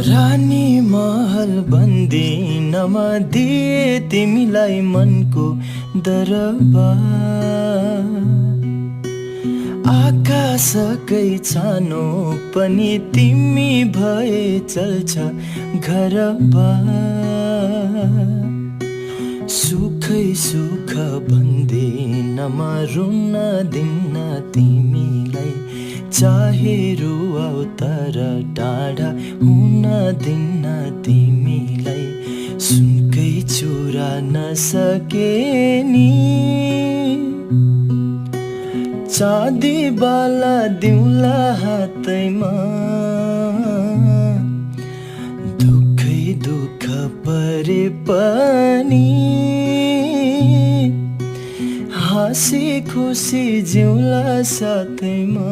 रानी महल बन्दी नदिए तिमीलाई मनको दरबार। आकाशकै छानो पनि तिमी भए चल्छ घरबार। सुखै सुख भन्दिनमा रुन दिन्न तिमीलाई, चाहे रुवाउ तर टाढा हुन दिन्न तिमीलाई। सुनकै चुरा नसके नि चाँदी बाला दिउँला हातैमा। दुखै दुख परे पनि हाँसी खुसी जिउँला साथैमा।